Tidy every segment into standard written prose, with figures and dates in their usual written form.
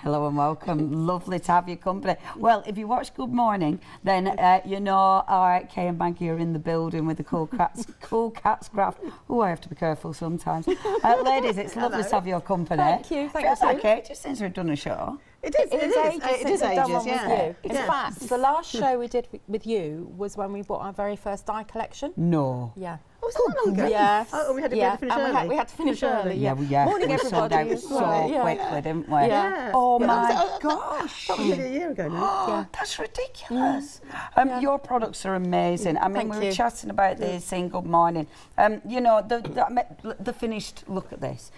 Hello and welcome. Lovely to have your company. Well, if you watch Good Morning, then you know Kay and Maggie are in the building with the CoolKatzCraft. Oh, I have to be careful sometimes. Ladies, it's lovely to have your company. Thank you. Feels like ages since we've done a show. It is ages, yeah. In fact, the last show we did with you was when we bought our very first dye collection. No. Yeah. Oh, was that long ago? Yes. Oh, we had to finish early. We had to finish early. Yeah, Morning, we everybody. sold out so quickly, didn't we? Yeah. Oh my gosh. That was nearly a year ago now. Yeah. That's ridiculous. Your products are amazing. I mean, we were chatting about this in Good Morning. You know, the finished look at this.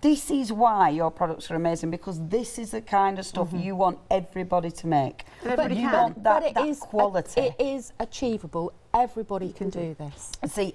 This is why your products are amazing, because this is the kind of stuff you want everybody to make. Everybody you want that quality. It is achievable. Everybody can do this. See,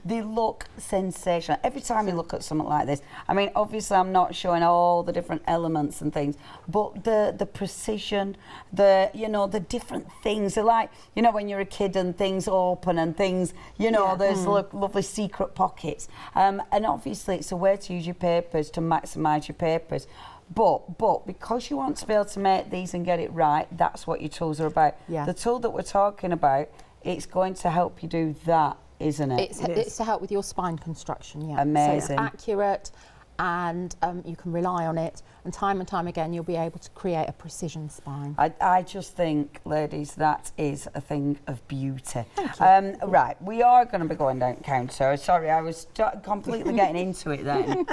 they look sensational. Every time you look at something like this, I mean, obviously I'm not showing all the different elements and things, but the precision, the different things. They're like, you know, when you're a kid and things open and things, you know, there's lovely secret pockets. And obviously it's a way to use your papers to maximise your papers. But because you want to be able to make these and get it right, that's what your tools are about. Yeah. The tool that we're talking about, it's going to help you do that, isn't it? It's to help with your spine construction, yeah. Amazing. So it's accurate, and you can rely on it, and time again you'll be able to create a precision spine. I just think, ladies, that is a thing of beauty. Thank you. Right, we are going to be going down counter. Sorry, I was completely getting into it then.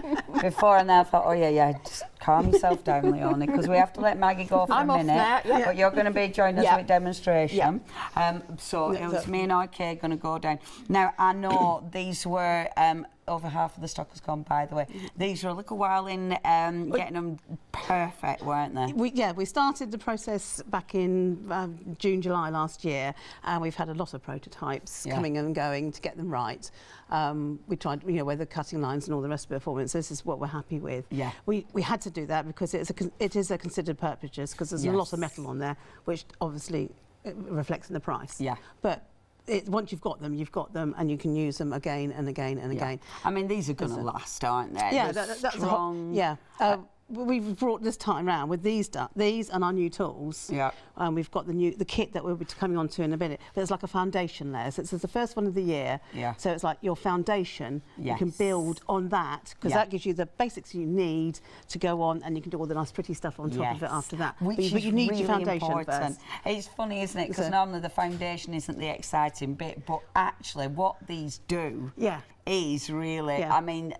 Before, and then I thought, oh yeah, just calm yourself down, Leonie, because we have to let Maggie go for a minute. Off now, But you're going to be joining us with demonstration. So it was me and Kay going to go down. Now, I know these were... over half of the stock has gone, by the way. These were a little while in getting them perfect, weren't they? We started the process back in June, July last year, and we've had a lot of prototypes coming and going to get them right. We tried, you know, where the cutting lines and all the rest of the performance. This is what we're happy with. Yeah. We had to do that because it is a considered purchase, because there's a lot of metal on there, which obviously reflects in the price. Yeah. But once you've got them, and you can use them again and again and again. I mean, these are going to last, aren't they? Yeah, that's strong. We've brought this time round with these and our new tools. Yeah. We've got the kit that we'll be coming on to in a minute. But it's like a foundation layer. So it's the first one of the year. Yeah. So it's like your foundation. You can build on that, because that gives you the basics you need to go on, and you can do all the nice pretty stuff on top of it after that. But you need your foundation first. It's funny, isn't it? Because normally the foundation isn't the exciting bit, but actually what these do is really, I mean,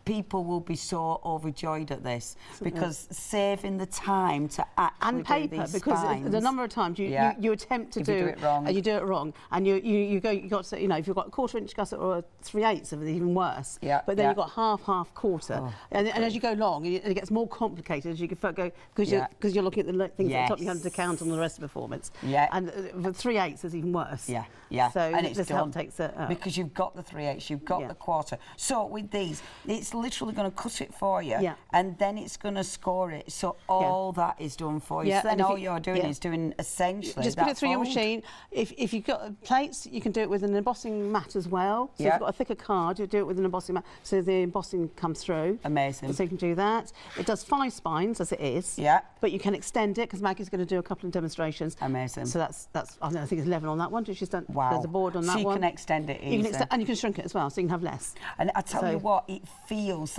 people will be so overjoyed at this, because saving the time to actually paper, do these because spines. the number of times you attempt to do it wrong, and you do it wrong, and you got to, you know, if you've got a 1/4 inch gusset or a 3/8 of it, even worse. Yeah. But then you've got half, quarter, and as you go along, it gets more complicated as you go, because you're looking at the things at the top you have to count on the rest of the performance. Yeah. And the 3/8 is even worse. Yeah. Yeah. So and this help takes it up. Because you've got the 3/8, you've got the 1/4. So with these, it's literally going to cut it for you, and then it's going to score it. So all that is done for you. So then all you're doing is doing essentially just put it through your machine. If you've got plates, you can do it with an embossing mat as well. So if you've got a thicker card, you do it with an embossing mat, so the embossing comes through. Amazing. So you can do that. It does 5 spines as it is. Yeah. But you can extend it, because Maggie's going to do a couple of demonstrations. Amazing. So that's I think it's 11 on that one. She's done. Wow. There's a board on that one. So you can extend it easily. And you can shrink it as well, so you can have less. And I tell you what, it feels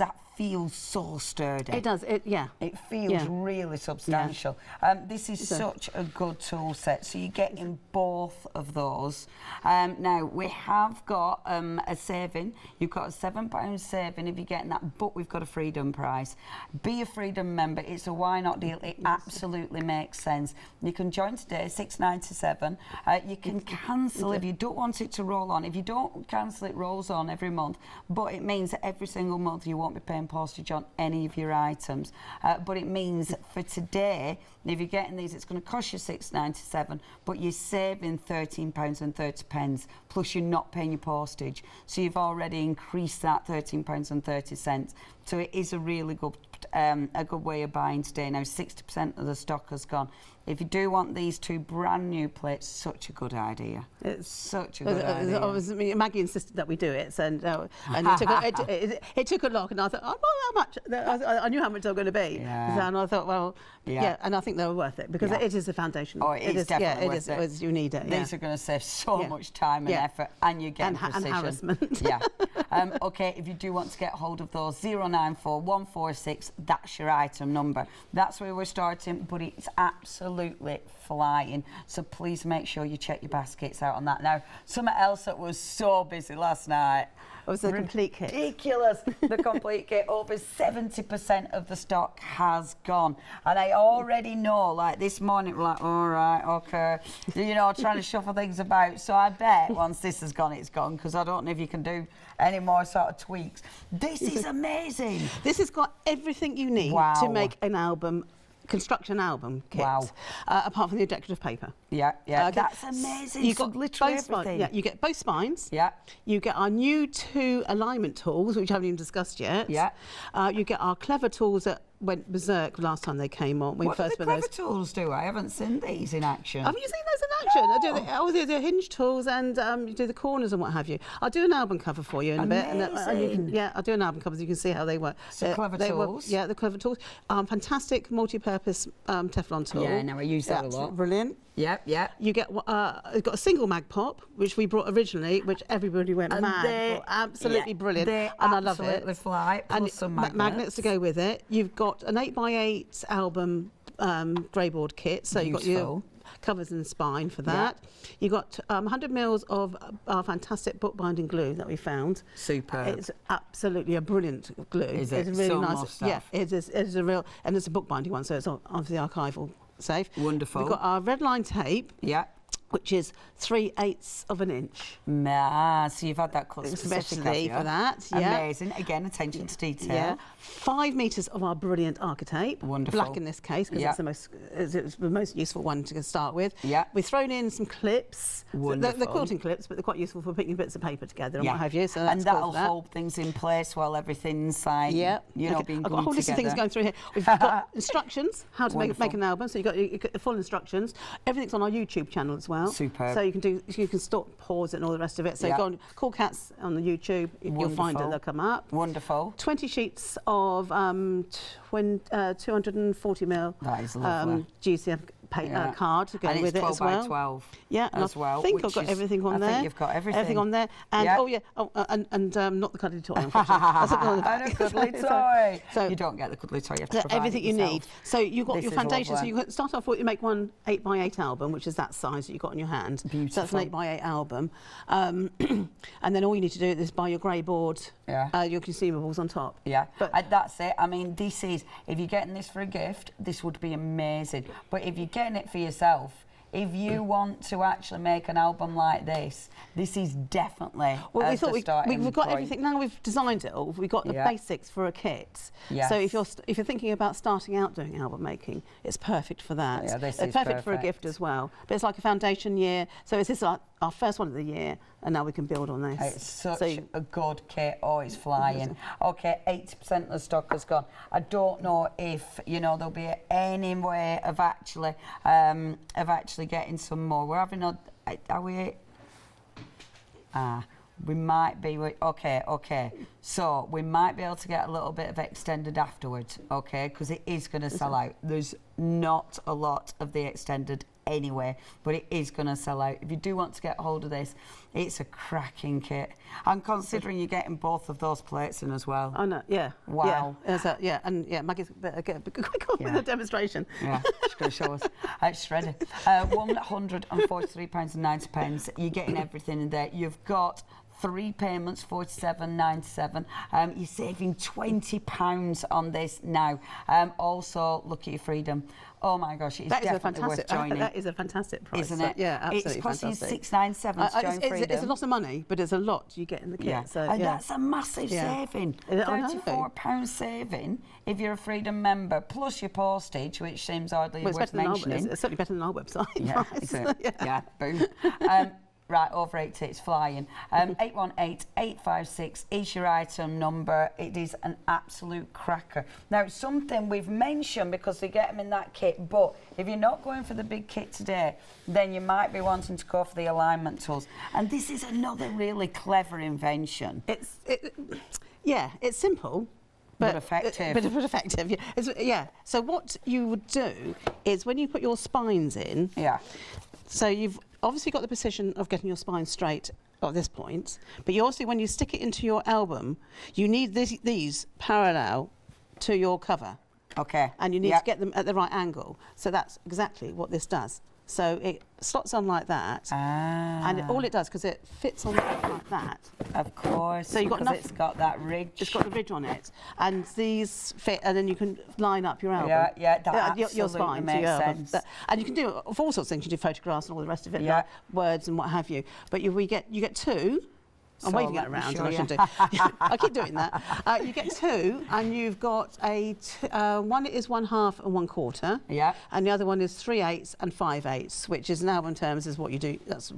so sturdy. It does, It feels really substantial. This is such a good tool set. So you're getting both of those. Now, we have got a saving. You've got a £7 saving if you're getting that, but we've got a Freedom price. Be a Freedom member. It's a why not deal. It absolutely makes sense. You can join today, £6.97. You can cancel if you don't want it to roll on. If you don't cancel, it rolls on every month. But it means that every single month you won't be paying postage on any of your items. But it means for today, if you're getting these, it's going to cost you £6.97, but you're saving £13.30, plus you're not paying your postage. So you've already increased that £13.30 So it is a really good way of buying today. Now 60% of the stock has gone. If you do want these 2 brand new plates, such a good idea. It's such a good idea. Maggie insisted that we do it, and it took a lot, and I thought, oh, well, how much? I knew how much they were going to be, and I thought, well, and I think they were worth it because it is a foundation. Oh, it is definitely worth it. You need it. These are going to save so much time and effort, and you get precision. And harassment. Okay, if you do want to get hold of those, 094 146, that's your item number. That's where we're starting, but it's absolutely flying. So please make sure you check your baskets out on that. Now, something else that was so busy last night. It was the complete kit. Ridiculous. The complete kit. Over 70% of the stock has gone. And I already know, like this morning, we're like, all right, okay. You know, trying to shuffle things about. So I bet once this has gone, it's gone, because I don't know if you can do any more sort of tweaks. This is amazing. This has got everything you need to make an album. Construction album kit, apart from the decorative paper. That's amazing. You've got literally everything. You get both spines. You get our new 2 alignment tools, which I haven't even discussed yet. You get our Clever Tools that went berserk last time they came on. What do the Clever Tools do? I haven't seen these in action. Have you seen those in action? I do the Hinge Tools, and you do the corners and what have you. I'll do an album cover for you in a bit. And you can, I'll do an album cover so you can see how they work. So Clever Tools? The Clever Tools. Fantastic multi-purpose Teflon tool. Yeah, no, I use that a lot. Brilliant. You get it's got a single mag pop, which we brought originally, which everybody went mad for. Absolutely brilliant, and I love it. Absolutely fly. Plus some magnets to go with it. You've got an 8x8 album greyboard kit, so you've got your covers and spine for that. You've got 100 mils of our fantastic bookbinding glue that we found. Superb. It's absolutely a brilliant glue. Is it? It's really so nice. Stuff. It is a real, and it's a bookbinding one, so it's obviously archival safe. Wonderful. We've got our red line tape. Which is 3/8 of an inch. So you've had that cut especially for that. Amazing. Again, attention to detail. 5 metres of our brilliant architape. Wonderful. Black in this case because it's the most useful one to start with. We've thrown in some clips. Wonderful. They're quilting clips, but they're quite useful for putting bits of paper together and what have you. So that's and that'll hold things in place while everything's like, being glued together. I've got a whole list of things going through here. We've got instructions, how to make an album. So you've got the full instructions. Everything's on our YouTube channel as well. Superb. So you can stop, pause it and all the rest of it. So go on CoolKatzCraft on the YouTube, you'll find it, they'll come up. Wonderful. 20 sheets of 240 mil GCF card to go with it as well. 12 by 12 as well. I think I've got everything on there. I think you've got everything. Everything on there. And not the cuddly toy, unfortunately. And a cuddly toy. So you don't get the cuddly toy, you have to provide everything you need. So you've got your foundation. So you start off with, you make one 8x8 album, which is that size that you've got in your hand. Beautiful. So that's an 8x8 album. And then all you need to do is buy your grey board, your consumables on top. But that's it. I mean, this is, if you're getting this for a gift, this would be amazing. But if you're getting it for yourself, if you want to actually make an album like this is definitely we thought we've got point. everything. Now we've designed it all. We've got the basics for a kit. So if you're thinking about starting out doing album making, it's perfect for that. This it's is perfect for a gift as well. But it's like a foundation year. So this is our first one of the year, and now we can build on this. It's such a good kit. Oh, it's flying. Okay, 80% of the stock has gone. I don't know if there'll be any way of actually getting some more. We're having we might be okay. So we might be able to get a little bit of extended afterwards, because it is going to sell out. There's not a lot of the extended anyway, but it is going to sell out. If you do want to get hold of this, it's a cracking kit. And considering you're getting both of those plates in as well. Oh no, Wow. Maggie's better get quick on with the demonstration. She's going to show us. It's shredded. £143.90. You're getting everything in there. You've got 3 payments, £47.97. You're saving £20 on this now. Also, look at your freedom. Oh my gosh, it's definitely worth joining. That is a fantastic price, isn't it? Yeah, absolutely. It's costing £6.97 to join freedom. It's a lot of money, but it's a lot you get in the kit. And that's a massive saving. £34 saving if you're a freedom member, plus your postage, which seems oddly worth mentioning. It's certainly better than our website. Boom. right, over 80, it's flying. 818856 is your item number. It is an absolute cracker. Now, it's something we've mentioned because they get them in that kit, but if you're not going for the big kit today, then you might be wanting to go for the alignment tools. And this is another really clever invention. Yeah, it's simple. But effective. But effective, yeah. So what you would do is when you put your spines in, so you've obviously got the position of getting your spine straight at this point, but you also, when you stick it into your album, you need these parallel to your cover. Okay. And you need to get them at the right angle. So that's exactly what this does. So it slots on like that, and all it does, because it fits on like that. Of course. So you've got enough. It's got that ridge. It's got the ridge on it, and these fit, and then you can line up your album. That absolutely your spine makes sense. And you can do all sorts of things. You can do photographs and all the rest of it, like words and what have you. But you get two. I'm waving it around, and I shouldn't do. I keep doing that. You get two, and you've got one is 1/2 and 1/4. Yeah. And the other one is 3/8 and 5/8, which is now in terms is what you do. That's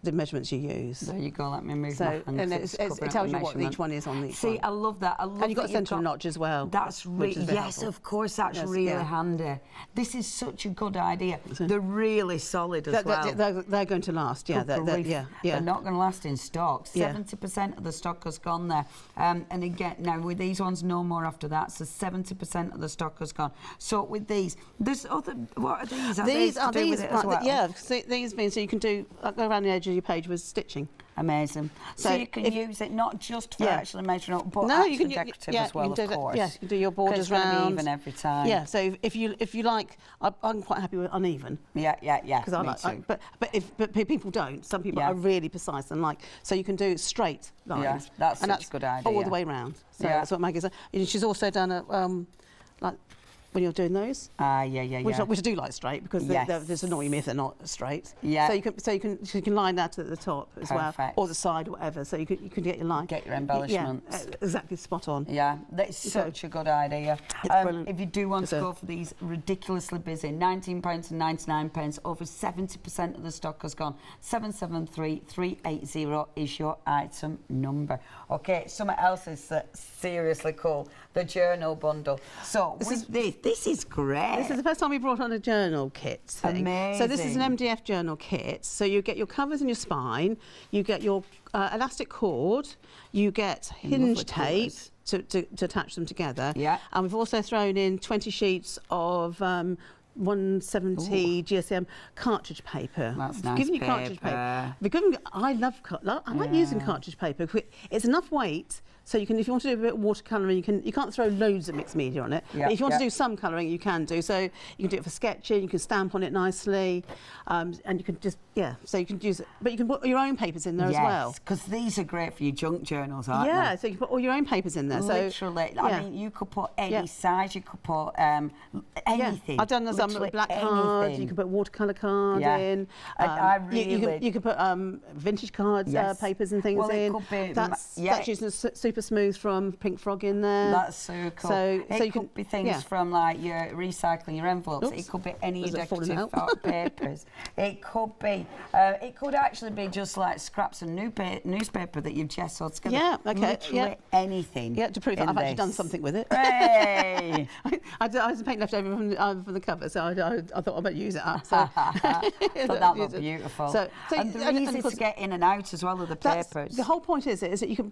the measurements you use. There you go. Let me move. So and it tells you what each one is on each one. See, I love that. I love. And you've got a centre notch as well. That's really helpful. Of course, that's really handy. This is such a good idea. They're really solid as well. They're going to last. Yeah, They're not going to last in stock. 70% of the stock has gone there. And again, now with these ones, no more after that. So 70% of the stock has gone. So with these, there's other. What are these? These are these. Well? Yeah, these mean so you can do go around the edge of your page with stitching. Amazing. So you can use it not just for actually measuring up, but actually decorative as well, of course. Yes, you can do your borders round. It's going to be even every time. Yeah. So if you like, I'm quite happy with uneven. Yeah. Because I like, but people don't. Some people are really precise and like. So you can do straight lines. Yeah, that's such a good idea. All the way round. So that's what Maggie's done. And she's also done like. When you're doing those, which I do like straight because there's annoying me if they're not straight. Yeah. So you can line that at the top as well, or the side, or whatever. So you can get your line. Get your embellishments. Yeah, exactly, spot on. Yeah, that's such a good idea. If you do want to go for these ridiculously busy, £19.99, over 70% of the stock has gone. 773380 is your item number. Okay, something else is seriously cool. The journal bundle. So this is great. This is the first time we brought on a journal kit thing. Amazing. So this is an MDF journal kit. So you get your covers and your spine, you get your elastic cord, you get hinge tape to attach them together. Yeah. And we've also thrown in 20 sheets of 170 GSM cartridge paper. That's nice. Giving you cartridge paper. I like using cartridge paper. It's enough weight. So you can, if you want to do a bit of watercolouring, you can't throw loads of mixed media on it. But if you want to do some colouring, you can do. So you can do it for sketching. You can stamp on it nicely, and you can just So you can use it, but you can put your own papers in there as well. Yes, because these are great for your junk journals, aren't they? Yeah, so you can put all your own papers in there. Literally, I mean, you could put any size. You could put anything. I've done some black card. You can put watercolour card in. You can put vintage cards, papers and things in. That's using Super Smooth from Pink Frog in there. That's so cool. So it could be things from like your recycling your envelopes. It could be any decorative papers. It could be. It could actually be just like scraps of newspaper that you've gessoed together. Yeah, okay. Literally anything. Yeah, to prove that I've actually done something with it. Hey! I had some paint left over from the cover, so I thought I better use it up. So that looked beautiful. And they're easy to get in and out as well of the papers. The whole point is that you can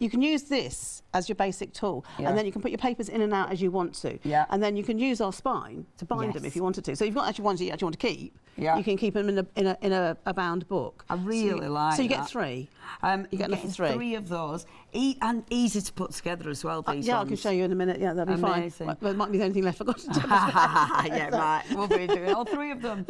you can use this as your basic tool, and then you can put your papers in and out as you want to. Yeah. And then you can use our spine to bind them if you wanted to. So if you've got actually ones you actually want to keep, you can keep them in a bound book. I really like that. So you get three. You get enough for three of those, and easy to put together as well. These I can show you in a minute. Yeah, that'll be fine. There might be the only thing left I've got to do. Yeah, right. We'll be doing all three of them.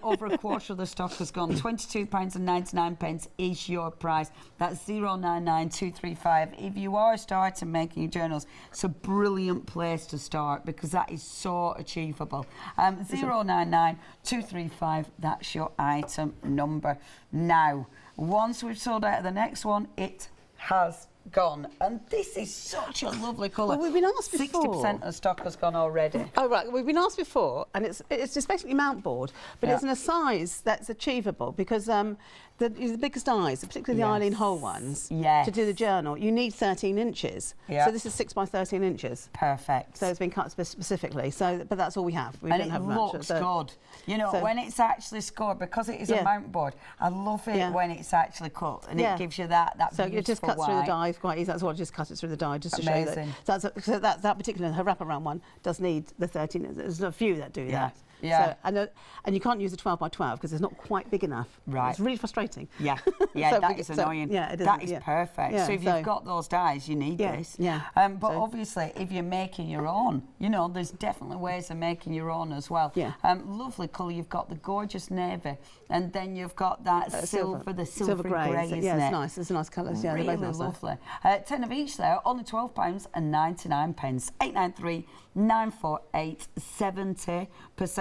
Over a quarter of the stock has gone. £22.99 is your price. That's 099235. If you are starting making your journals, it's a brilliant place to start because that is so achievable. 099235. That's your item number. Now, once we've sold out of the next one, it has gone, and this is such a lovely colour. Well, we've been asked before. 60% of stock has gone already. Oh, right. We've been asked before, and it's just basically mount board, but it's in a size that's achievable because the biggest eyes, particularly the Eileen Hole ones, to do the journal, you need 13 inches. So this is 6 by 13 inches. Perfect. So it's been cut specifically. So, but that's all we have. We and don't it have much. looks good. You know, when it's actually scored, because it is a mount board, I love it when it's actually cut, and it gives you that beautiful So it just cuts through the die quite easy. That's why I just cut it through the die, just to show you that. So that particular, her wraparound one does need the 13. There's a few that do that. Yeah. So, and you can't use a 12 by 12 because it's not quite big enough. Right. It's really frustrating. Yeah. Yeah, so that is annoying. Yeah, it is. That is perfect. Yeah, so if you've got those dies, you need this. Yeah. But obviously, if you're making your own, you know, there's definitely ways of making your own as well. Yeah. Lovely colour. You've got the gorgeous navy, and then you've got that silver, the silver grey, isn't yeah, it? it's nice. It's a nice colours. Yeah, really they're both lovely. 10 of each there, only £12 and 99 pence. 893 948 70%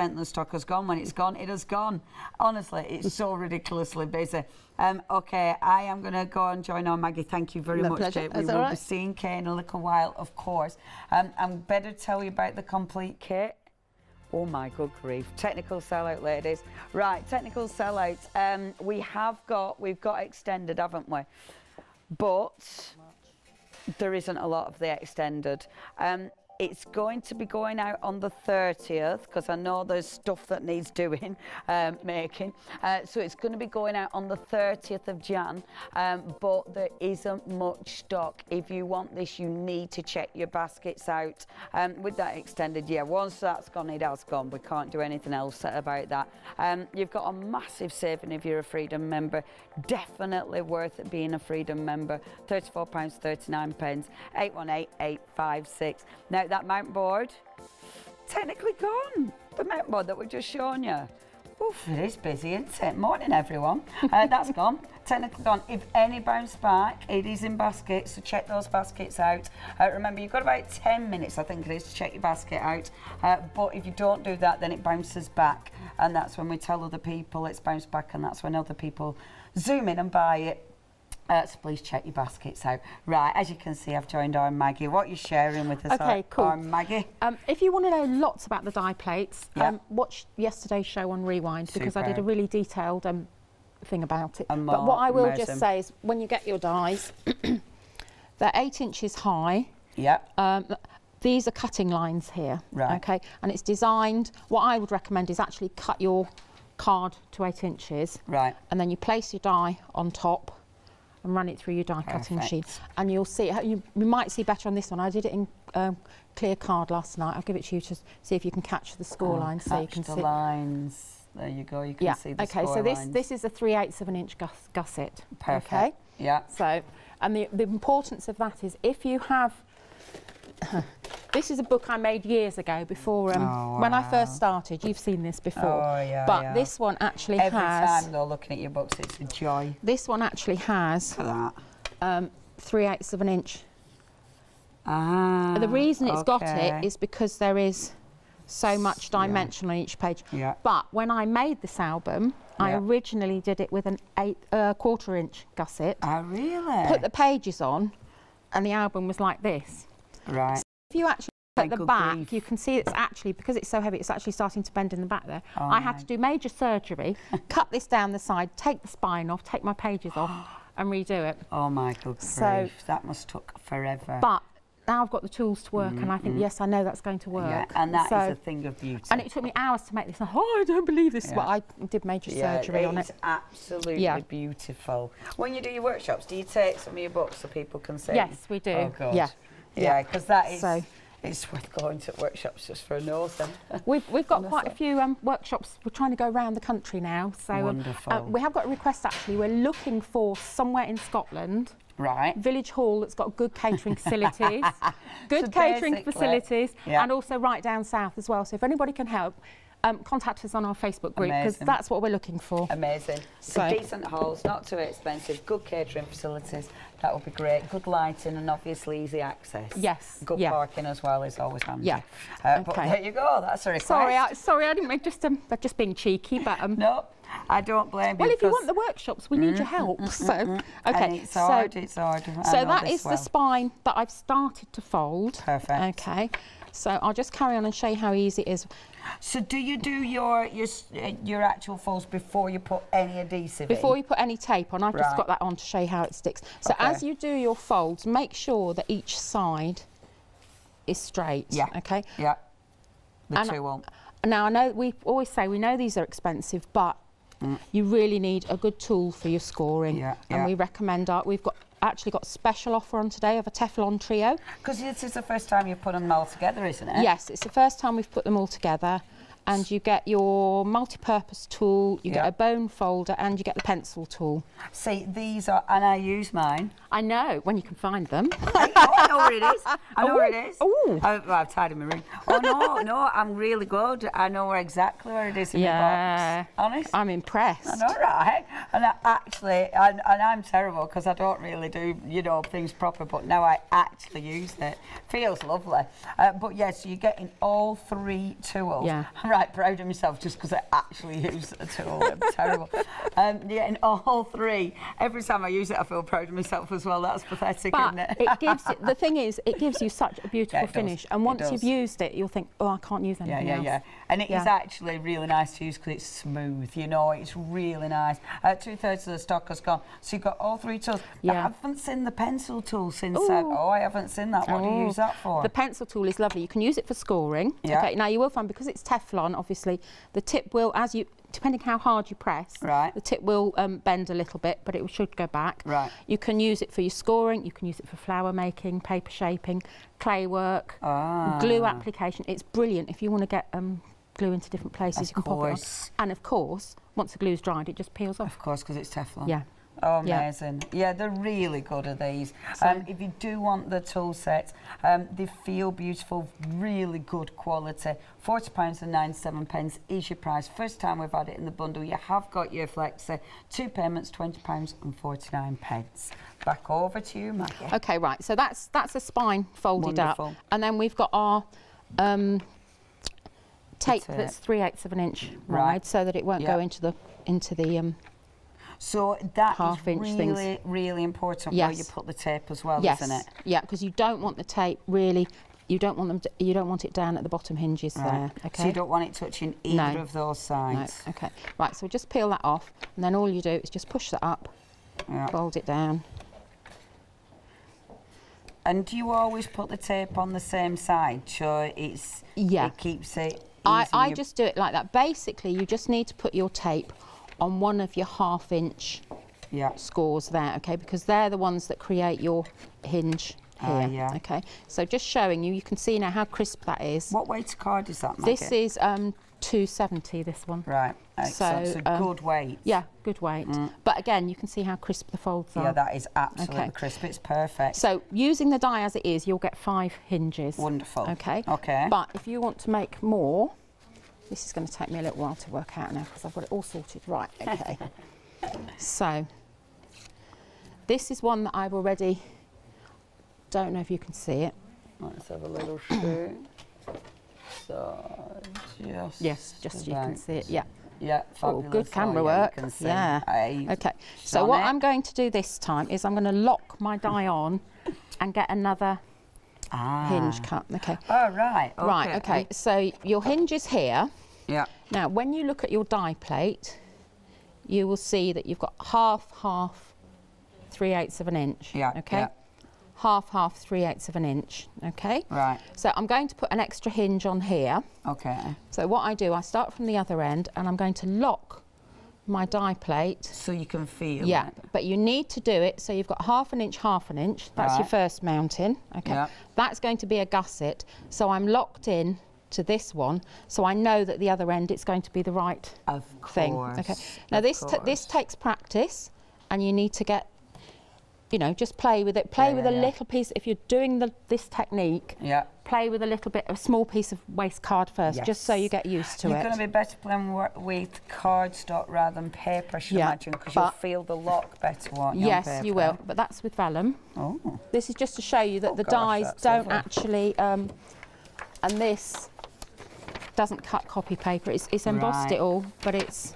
of the stock has gone. When it's gone, it has gone. Honestly, it's so ridiculously busy. OK, I am going to go and join on Maggie. Thank you very much, Kate. We will be seeing Kay in a little while, of course. I'm better tell you about the complete kit. Oh my good grief. Technical sellout, ladies. Right, technical sellout. We've got extended, haven't we? But there isn't a lot of the extended. It's going to be going out on the 30th because I know there's stuff that needs doing, making. So it's going to be going out on the 30th of Jan, but there isn't much stock. If you want this, you need to check your baskets out. With that extended, once that's gone, it has gone. We can't do anything else about that. You've got a massive saving if you're a Freedom member. Definitely worth it being a Freedom member. £34, 39 pence, 818 856. Now, that mount board, technically gone. The mount board that we've just shown you. Oof, it is busy, isn't it? Morning, everyone. That's gone. Technically gone. If any bounce back, it is in baskets, so check those baskets out. Remember, you've got about 10 minutes, I think it is, to check your basket out. But if you don't do that, then it bounces back. And that's when we tell other people it's bounced back, and that's when other people zoom in and buy it. So please check your baskets out. Right, as you can see, I've joined our Maggie. What are you sharing with us, our Maggie? If you want to know lots about the die plates, watch yesterday's show on Rewind, because I did a really detailed thing about it. But what I will just say is, when you get your dies, they're 8 inches high. These are cutting lines here. Right. Okay, and it's designed. What I would recommend is actually cut your card to 8 inches. Right. And then you place your die on top and run it through your die cutting machine, and you'll see. You might see better on this one. I did it in clear card last night. I'll give it to you to see if you can catch the score lines, so you can see the lines. There you go. You can see the score lines. Okay, so this is a 3/8 of an inch gusset. Perfect. Okay. Yeah. So, and the importance of that is, if you have. This is a book I made years ago, before when I first started. You've seen this before. Oh, yeah, but this one actually has... Every time though, looking at your books, it's a joy. This one actually has 3/8 of an inch. The reason it's got it is because there is so much dimension on each page. But when I made this album, I originally did it with an 1/4 inch gusset. Oh, really? Put the pages on, and the album was like this. Right. So if you actually look at the back, you can see it's actually, because it's so heavy, it's actually starting to bend in the back there. Oh, I had to do major surgery, cut this down the side, take the spine off, take my pages off, and redo it. Oh my good grief, that must took forever. But now I've got the tools to work, and I think, yes, I know that's going to work. Yeah, and that is a thing of beauty. And it took me hours to make this. Oh, I don't believe this. But I did major surgery on it. It's absolutely beautiful. When you do your workshops, do you take some of your books so people can see? Yes, we do. Oh, good. Yeah, because that is... It's worth going to workshops just for a nose. We've got quite a few workshops. We're trying to go around the country now. So we have got a request, actually. We're looking for somewhere in Scotland. Right. Village hall that's got good catering facilities. Good catering facilities. And also right down south as well. So if anybody can help, contact us on our Facebook group, because that's what we're looking for. Amazing. So decent holes, not too expensive, good catering facilities. That would be great. Good lighting and obviously easy access. Yes. Good parking as well is always handy. Yeah. But there you go. That's a request. Sorry, I didn't make just being cheeky, but no. I don't blame you. Well, if you want the workshops, we need your help. So, okay. And it's hard. So that is the spine that I've started to fold. Perfect. Okay. So I'll just carry on and show you how easy it is. So do you do your actual folds before you put any adhesive in? Before you put any tape on, I've just got that on to show you how it sticks. So as you do your folds, make sure that each side is straight. Yeah. Okay. Yeah. The two won't. Now I know we always say we know these are expensive, but you really need a good tool for your scoring. Yeah. And we recommend we've actually got a special offer on today of a Teflon Trio. Because this is the first time you've put them all together, isn't it? Yes, it's the first time we've put them all together. And you get your multi-purpose tool, you get a bone folder, and you get the pencil tool. See, these are, and I use mine. I know, when you can find them. I know where it is. I know where it is. Oh. I've tied in my ring. Oh, no, I'm really good. I know exactly where it is in the box. Honest. I'm impressed. I know, right? And I'm terrible because I don't really do, things proper, but now I actually use it. Feels lovely. But yes, so you're getting all three tools. Yeah. Right, proud of myself just because I actually use a tool. I'm terrible. In all three. Every time I use it, I feel proud of myself as well. That's pathetic, isn't it? The thing is, it gives you such a beautiful finish. And once you've used it, you'll think, oh, I can't use anything else. Yeah. And it is actually really nice to use because it's smooth, it's really nice. 2/3 of the stock has gone. So you've got all three tools. I haven't seen the pencil tool since I haven't seen that. What do you use that for? The pencil tool is lovely. You can use it for scoring. Yeah. Okay, now you will find, because it's Teflon, obviously, the tip will, depending how hard you press, the tip will bend a little bit, but it should go back. Right. You can use it for your scoring, you can use it for flower making, paper shaping, clay work, glue application. It's brilliant if you want to get glue into different places. You can pop it on. And of course, once the glue's dried, it just peels off. Of course, because it's Teflon. Yeah. Oh, amazing. Yeah, they're really good at these. If you do want the tool set, they feel beautiful, really good quality. £40.97 is your price. First time we've had it in the bundle. You have got your flexi. 2 payments, £20.49. Back over to you, Maggie. Okay, right. So that's a spine folded up. And then we've got our tape that's 3/8 of an inch wide, so that it won't go into the so that half-inch is things. really important where you put the tape as well, isn't it? Yeah, because you don't want the tape really. You don't want it down at the bottom hinges there. Okay. So you don't want it touching either of those sides. No. Okay. Right. So just peel that off, and then all you do is just push that up, fold it down. And do you always put the tape on the same side so it keeps it easy? I just do it like that. Basically, you just need to put your tape on one of your half-inch scores there, okay? Because they're the ones that create your hinge here, okay? So just showing you, you can see now how crisp that is. What weight card is that, Maggie? This is 270, this one. Right, so it's a good weight. Yeah, good weight. But again, you can see how crisp the folds are. Yeah, that is absolutely crisp. It's perfect. So using the die as it is, you'll get 5 hinges. Wonderful. Okay. Okay. But if you want to make more, this is going to take me a little while to work out now because I've got it all sorted. Right, okay. So, this is one that I've already, don't know if you can see it. Let's have a little shoot. So, just you can see it, yeah. Yeah, fabulous. Oh, good camera work. Yeah. Okay, so what I'm going to do this time is I'm going to lock my die on and get another hinge cut. Okay. Oh, right. Okay. Right, okay. So your hinge is here. Yeah. Now, when you look at your die plate, you will see that you've got half, 3/8 of an inch. Yeah. Okay. Yeah. Half, 3/8 of an inch. Okay. Right. So I'm going to put an extra hinge on here. Okay. So what I do, I start from the other end, and I'm going to lock my die plate. So you can feel it. But you need to do it so you've got half an inch. That's your first mounting. Okay. Yeah. That's going to be a gusset. So I'm locked in to this one, so I know that the other end it's going to be the right thing. Okay. Now this takes practice, and you need to get you know, just play with it. Play with a little piece. If you're doing this technique, play with a small piece of waste card first, just so you get used to it. You're going to be better playing with cardstock rather than paper, I should imagine, because you'll feel the lock better, won't you? Yes, you will. But that's with vellum. Oh. This is just to show you that the dies don't actually, and this doesn't cut copy paper. It's embossed it all, but it's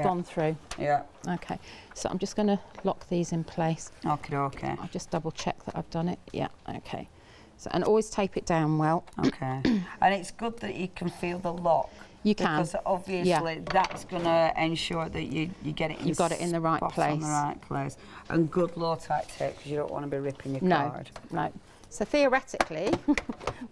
gone through. Yeah. Okay. So I'm just going to lock these in place. Okay. I'll just double check that I've done it. Yeah. Okay. So, and always tape it down well. Okay. And it's good that you can feel the lock. You can. Because obviously that's going to ensure that you get it in You've got it in the right place. On the right place. And good low-tight tape, because you don't want to be ripping your card. No. So theoretically,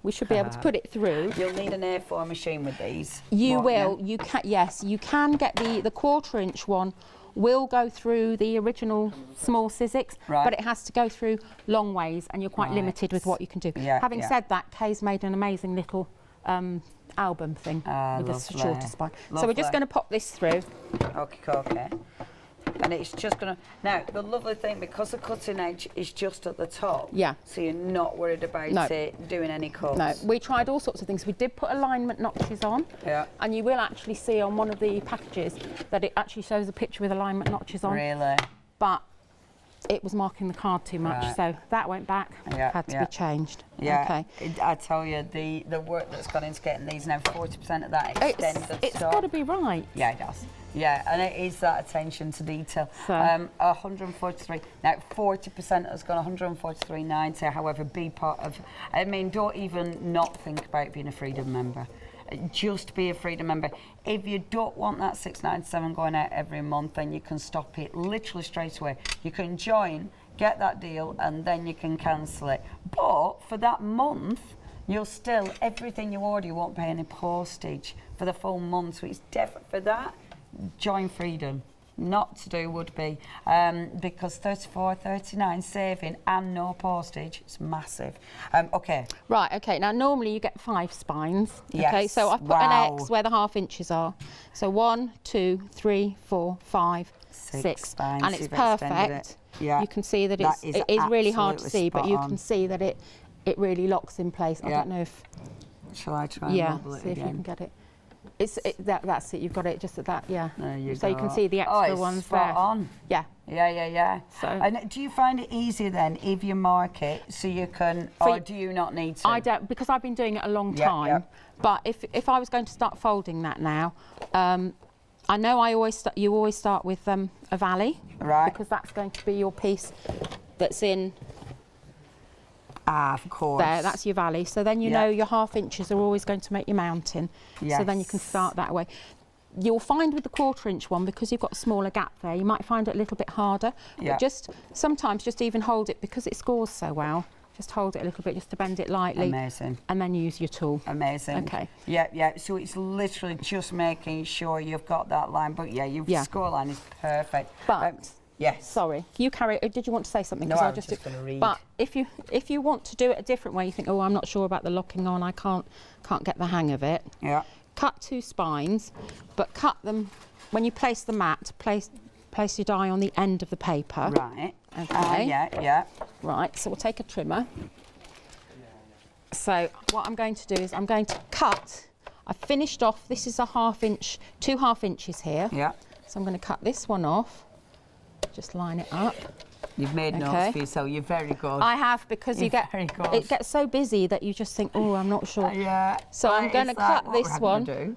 we should be able to put it through. You'll need an A4 machine with these. You will. You can. Yes, you can get the 1/4 inch one. Will go through the original small Sizzix, but it has to go through long ways, and you're quite limited with what you can do. Having said that, Kay's made an amazing little album thing with a shorter spine. So we're just going to pop this through. Okay. And it's just going to... Now, the lovely thing, because the cutting edge is just at the top, so you're not worried about it doing any cuts. No, we tried all sorts of things. We did put alignment notches on, and you will actually see on one of the packages that it actually shows a picture with alignment notches on. Really? But it was marking the card too much, so that went back, had to be changed. Okay. I tell you, the work that's gone into getting these now, 40% of that extended It's got to be right. Yeah, it does. Yeah, and it is that attention to detail. So. 143. Now, 40% has gone 143.90. However, be part of. I mean, don't even not think about being a Freedom member. Just be a Freedom member. If you don't want that $6.97 going out every month, then you can stop it literally straight away. You can join, get that deal, and then you can cancel it. But for that month, you'll still, everything you order, you won't pay any postage for the full month. So it's definitely for that. Join Freedom. Not to do would be because $34.39 saving and no postage. It's massive. Okay. Right. Okay. Now normally you get 5 spines. Yes. Okay. So I've put an X where the 1/2 inches are. So 1, 2, 3, 4, 5, 6 spines. and it's perfect. Yeah. You can see that it is really hard to see, but you can see that it really locks in place. I don't know if. Shall I try and wobble it see again? If you can get it. That's it. You've got it just at that. Yeah. There you so go. you can see the extra ones there. On. Yeah. Yeah. So. And do you find it easier then if you mark it so you can, or do you not need to? I don't, because I've been doing it a long time. Yeah. But if I was going to start folding that now, I know you always start with a valley, right? Because that's going to be your piece that's in. Of course. There, that's your valley. So then you know your 1/2 inches are always going to make your mountain. Yes. So then you can start that way. You'll find with the 1/4 inch one, because you've got a smaller gap there, you might find it a little bit harder. But sometimes just even hold it, because it scores so well. Just hold it a little bit, just to bend it lightly. Amazing. And then use your tool. Amazing. Okay. Yeah. So it's literally just making sure you've got that line. But your score line is perfect. But yes. Sorry, you carry it. Did you want to say something? No, I was just going to read. But if you want to do it a different way, you think, oh, I'm not sure about the locking on. I can't get the hang of it. Yeah. Cut 2 spines, but cut them when you place the mat. Place your die on the end of the paper. Right. Okay. Yeah. Right. So we'll take a trimmer. So what I'm going to do is I'm going to cut. I've finished off. This is a 1/2 inch, 2 1/2 inches here. Yeah. So I'm going to cut this one off. Just line it up. You've made notes for yourself. You're very good. I have, because it gets so busy that you just think, oh, I'm not sure. Yeah. So I'm going to cut this one. Do?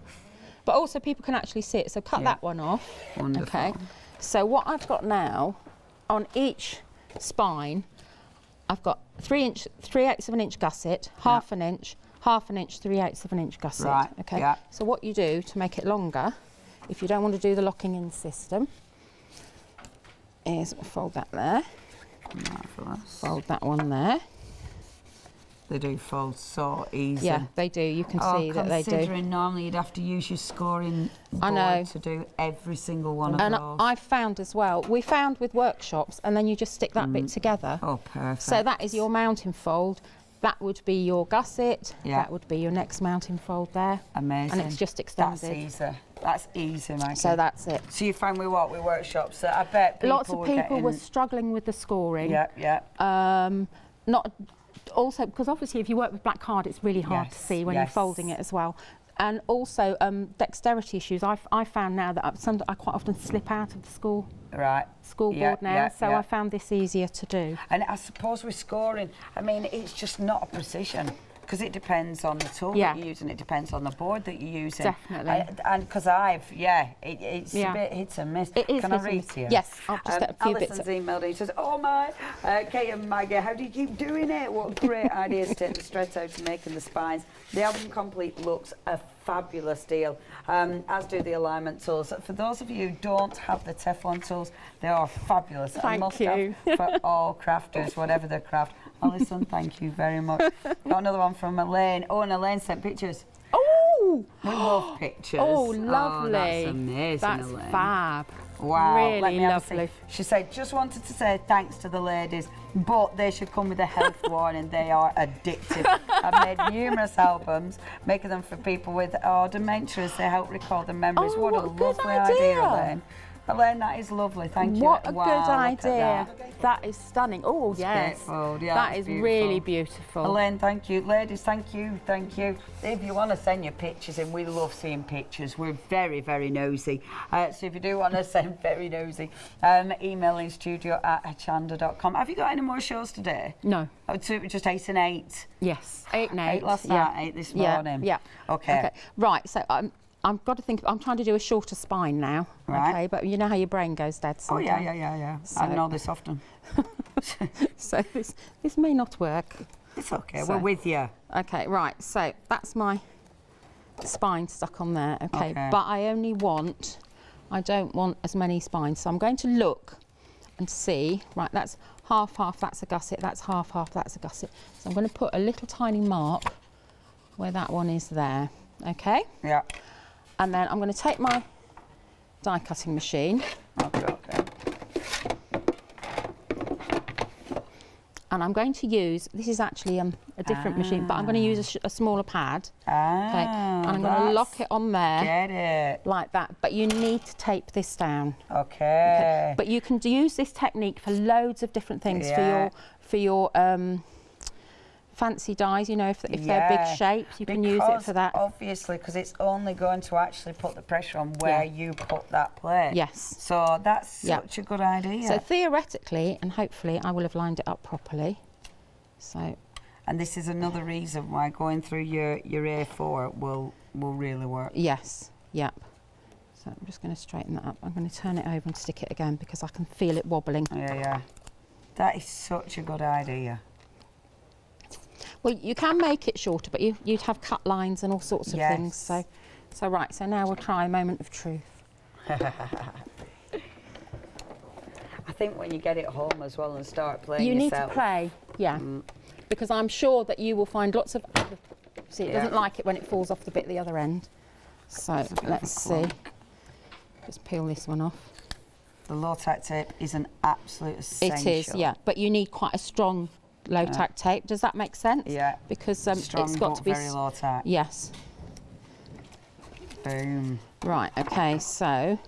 But also people can actually see it. So cut that one off. Wonderful. Okay. So what I've got now, on each spine, I've got 3/8 of an inch gusset, 1/2 an inch, 1/2 an inch, 3/8 of an inch gusset. Right. Okay. Yeah. So what you do to make it longer, if you don't want to do the locking in system, is fold that there. Marvellous. Fold that one there. They do fold so easy. Yeah, they do. You can see that they do. Considering normally you'd have to use your scoring board to do every single one of those. And I've found as well, we found with workshops, and then you just stick that bit together. Oh, perfect. So that is your mounting fold. That would be your gusset. Yeah. That would be your next mounting fold there. Amazing. And it's just extended. That's easy. That's easy, Maggie. So that's it. So you find we workshops that I bet people lots of people were struggling with the scoring. Not also because obviously if you work with black card, it's really hard to see when you're folding it as well. And also dexterity issues. I found now that I quite often slip out of the scoreboard now, so I found this easier to do. And I suppose with scoring, I mean, it's just not a precision. Because it depends on the tool that you're using, it depends on the board that you're using. Definitely. And because it's a bit hit and miss. It is. Can I read to you? Yes, I'll just get a few Alison's bits. emailed in. She says, oh my, Kate and Maggie, how do you keep doing it? What great ideas to take the stress out of making the spines. The album complete looks a fabulous deal, as do the alignment tools. For those of you who don't have the Teflon tools, they are fabulous. Thank you. For all crafters, whatever their craft. Alison, thank you very much. Got another one from Elaine. Oh, and Elaine sent pictures. Oh! We love pictures. Oh, lovely. Oh, that's amazing, That's Elaine. Fab. Wow. Really lovely. She said, just wanted to say thanks to the ladies, but they should come with a health warning. They are addictive. I've made numerous albums, making them for people with dementia as they help recall their memories. Oh, what a lovely idea, Elaine. Elaine, that is lovely. Thank you. What a good idea. That is stunning. Oh, yes. Yeah, that is really beautiful. Elaine, thank you. Ladies, thank you. Thank you. If you want to send your pictures in, we love seeing pictures. We're very, very nosy. So if you do want to send very nosy, email in studio@hochanda.com. Have you got any more shows today? No. Oh, so just 8 and 8? Yes, 8 and 8. 8 last night, 8 this morning. Yeah. Okay. Right, so I've got to think. I'm trying to do a shorter spine now. Right. Okay, but you know how your brain goes dead sometimes. Oh yeah. So, I know this often. So this may not work. It's okay. We're with you. Okay. Right. So that's my spine stuck on there. Okay. But I don't want as many spines. So I'm going to look and see. Right. That's half. That's a gusset. That's half. That's a gusset. So I'm going to put a little tiny mark where that one is there. Okay. Yeah. And then I'm going to take my die cutting machine. Okay. And I'm going to use, this is actually a different machine, but I'm going to use a smaller pad. Okay. And I'm going to lock it on there. Get it. Like that. But you need to tape this down. Okay. But you can use this technique for loads of different things. For your fancy dies, you know, if they're big shapes, you can use it for that. Obviously, because it's only going to actually put the pressure on where you put that plate. Yes. So that's such a good idea. So theoretically, and hopefully, I will have lined it up properly. So. And this is another reason why going through your A4 will really work. Yes. Yep. So I'm just going to straighten that up. I'm going to turn it over and stick it again because I can feel it wobbling. Yeah. That is such a good idea. Well, you can make it shorter, but you'd have cut lines and all sorts of things. So right. So now we'll try a moment of truth. I think when you get it home as well and start playing yourself. You need to play, because I'm sure that you will find lots of other. See, it doesn't like it when it falls off the bit at the other end. So let's see. Just peel this one off. The low-tack tape is an absolute essential. It is, yeah. But you need quite a strong low-tack tape. Does that make sense? Yeah. Because strong, it's got to be very low tack. Yes. Boom. Right. Okay. So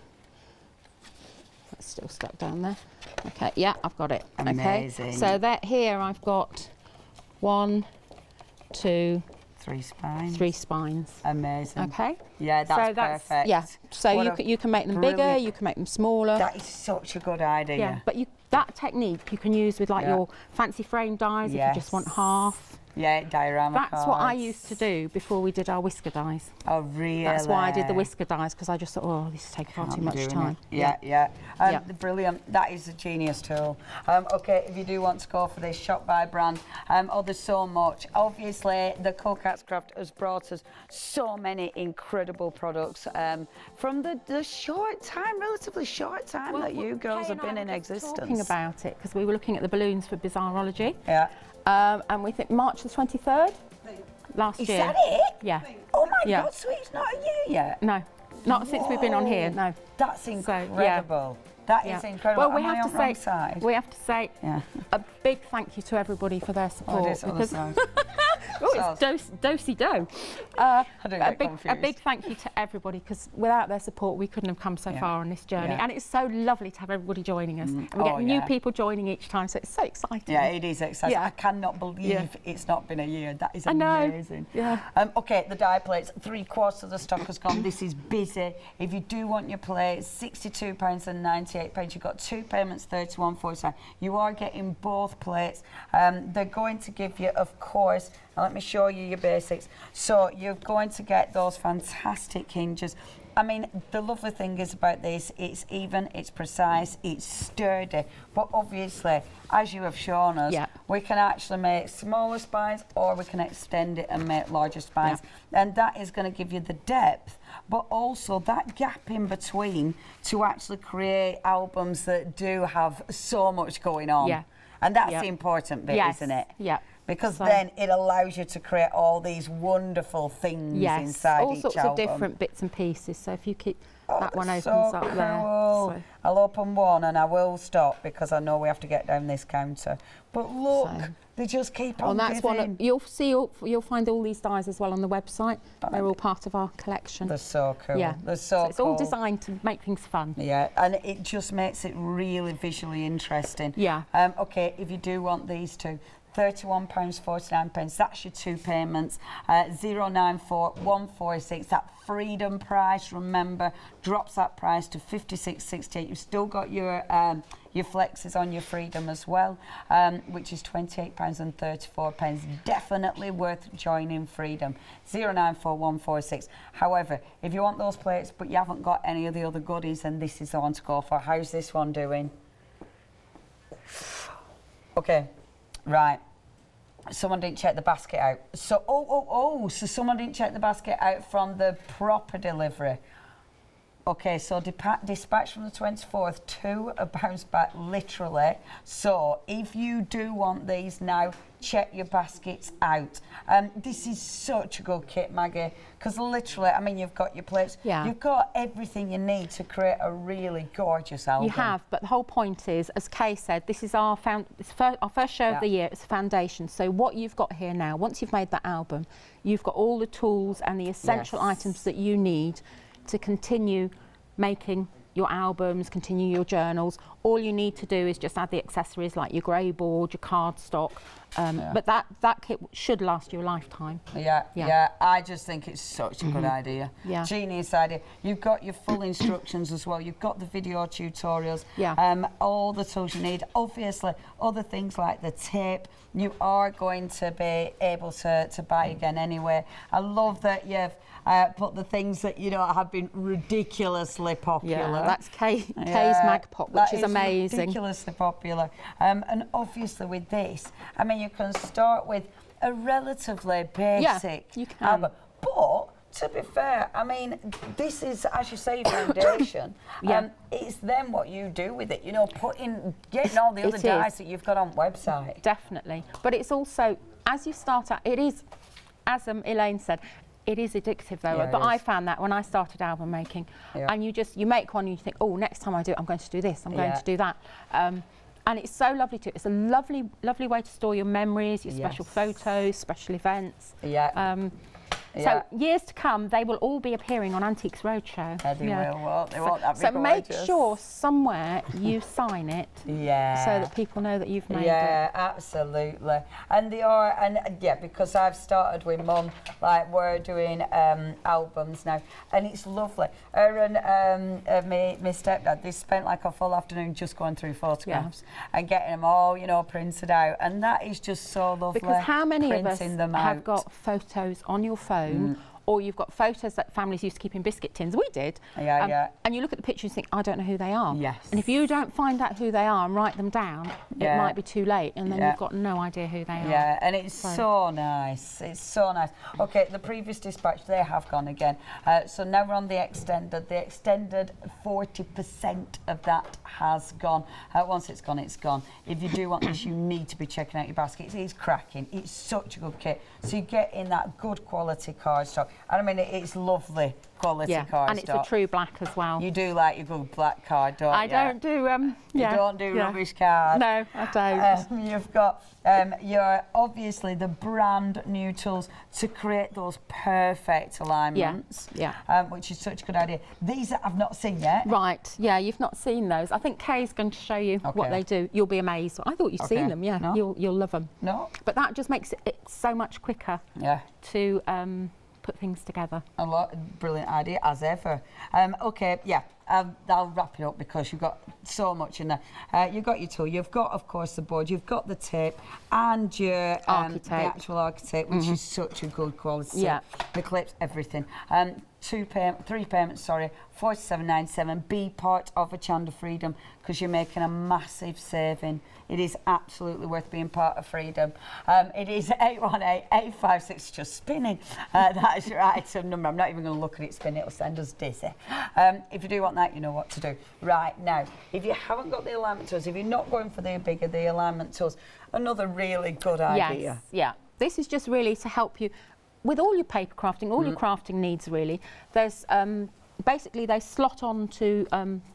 that's still stuck down there. Okay. Yeah, I've got it. Amazing. Okay. So that here I've got 1, 2, 3 spines. 3 spines. Amazing. Okay. Yeah, that's perfect. Yeah. So you can make them bigger. You can make them smaller. That is such a good idea. Yeah. But that technique you can use with like your fancy frame dies if you just want half. Yeah, diorama That's what I used to do before we did our whisker dies. Oh, really? That's why I did the whisker dies, because I just thought, oh, this is taking far too much time. Yeah. Brilliant. That is a genius tool. Okay, if you do want to go for this shop by brand, there's so much. Obviously, the CoolKatzCraft has brought us so many incredible products from the relatively short time that you girls have been in existence. Talking about it, because we were looking at the balloons for Bizarrology. Yeah. And we think March the 23rd last year. Is that it? Yeah. Oh my God, so it's not a year yet? No, not since we've been on here, no. That's incredible. That is incredible. Well, we have to say a big thank you to everybody for their support. Oh, it's do-si-do. A big thank you to everybody, because without their support we couldn't have come so far on this journey. And it's so lovely to have everybody joining us. And we get new people joining each time, so it's so exciting. Yeah, it is exciting. I cannot believe it's not been a year. That is amazing. Okay, the die plates, 3/4 of the stock has gone. This is busy. If you do want your plates, £62.98. You've got 2 payments, £31.49. You are getting both plates. They're going to give you, of course, let me show you your basics. So you're going to get those fantastic hinges. I mean, the lovely thing is about this, it's even, it's precise, it's sturdy. But obviously, as you have shown us, we can actually make smaller spines, or we can extend it and make larger spines. And that is going to give you the depth, but also that gap in between to actually create albums that do have so much going on. And that's the important bit, isn't it? Because then it allows you to create all these wonderful things inside all each sorts album. of different bits and pieces. So if you keep that one opens up cool. there. So. I'll open one and I will stop because I know we have to get down this counter. But look, they just keep on that's giving. You'll see. You'll find all these dies as well on the website. They're all part of our collection. They're so cool. They're so cool. It's all designed to make things fun. And it just makes it really visually interesting. Okay, if you do want these two, £31.49. That's your 2 payments. 094-146. That freedom price, remember, drops that price to £56.68. You've still got your flexes on your freedom as well, which is £28.34. Definitely worth joining freedom. 094-146. However, if you want those plates but you haven't got any of the other goodies, then this is the one to go for. How's this one doing? Okay. Right, someone didn't check the basket out. So, so someone didn't check the basket out from the proper delivery. Okay, so dispatch from the 24th, 2 are bounced back, literally. So, if you do want these now, check your baskets out. This is such a good kit, Maggie, because literally, I mean, you've got your plates, you've got everything you need to create a really gorgeous album. You have, but the whole point is, as Kay said, this is our first show of the year. It's a foundation. So what you've got here now, once you've made that album, you've got all the tools and the essential items that you need to continue making your albums, continue your journals. All you need to do is just add the accessories like your grey board, your cardstock, but that kit should last you a lifetime. I just think it's such a good idea. Genius idea. You've got your full instructions as well. You've got the video tutorials, all the tools you need. Obviously, other things like the tape, you are going to be able to buy again anyway. I love that you've put the things that have been ridiculously popular. That's Kay's Mag Pop, which is amazing. Ridiculously popular. And obviously with this, I mean, you can start with a relatively basic album. But to be fair, I mean, this is, as you say, foundation. It's then what you do with it, getting all the other dies that you've got on website. Definitely. But it's also, as you start out, it is, as Elaine said, it is addictive though, but I found that when I started album making, and you make one and you think, oh, next time I do it, I'm going to do this, I'm going to do that. And it's so lovely it's a lovely way to store your memories, your special photos, special events. So years to come, they will all be appearing on Antiques Roadshow. They won't that be so make sure somewhere you sign it, so that people know that you've made it. Absolutely. And they are, because I've started with Mum, like we're doing albums now, and it's lovely. Her and my stepdad, they spent like a full afternoon just going through photographs and getting them all, printed out, and that is just so lovely. Because how many of us have got photos on your phone, or you've got photos that families used to keep in biscuit tins? We did. And you look at the pictures and think, I don't know who they are. And if you don't find out who they are and write them down, it might be too late, and then you've got no idea who they are. And it's so nice. It's so nice. Okay, the previous dispatch, they have gone again. So now we're on the extended. The extended, 40% of that has gone. Once it's gone, it's gone. If you do want this, you need to be checking out your basket. It's cracking. It's such a good kit. So you get in that good quality cardstock. And I mean, it's lovely quality cardstock. And it's a true black as well. You do like your good black card, don't you? I don't do, You don't do rubbish cards. No, I don't. You've got your obviously the brand new tools to create those perfect alignments. Which is such a good idea. These I've not seen yet. Right, yeah, you've not seen those. I think Kay's going to show you what they do. You'll be amazed. I thought you'd seen them, yeah. No? You'll love them. No. But that just makes it so much quicker to put things together. Brilliant idea, as ever. Okay, yeah. I'll wrap it up because you've got so much in there. You've got your tool, you've got, of course, the board, you've got the tape and your the actual architape, which is such a good quality. Yeah. The clips, everything. 3 payments, sorry, £47.97. Be part of Hochanda Freedom because you're making a massive saving. It is absolutely worth being part of Freedom. It is 818-856, just spinning. That is your item number. I'm not even going to look at it spin, it'll send us dizzy. If you do want that, you know what to do. Right, now, if you haven't got the alignment tools, if you're not going for the bigger, the alignment tools, another really good idea. Yes, yeah. This is just really to help you with all your paper crafting, all your crafting needs really. There's basically they slot on to